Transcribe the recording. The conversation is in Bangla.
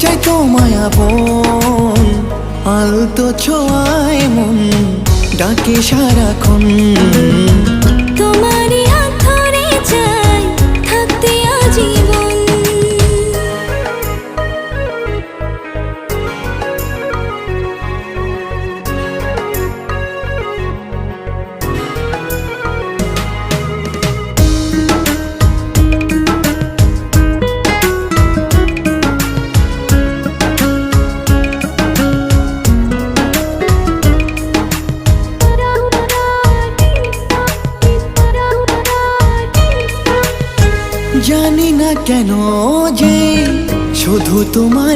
চাই তোমায় আপন, আলতো ছোঁয়ায় মন ডাকে সারাক্ষণ। তোমারই হাত ধরে চাই থাকতে আজীবন। জানি না কেন যে শুধু তোমার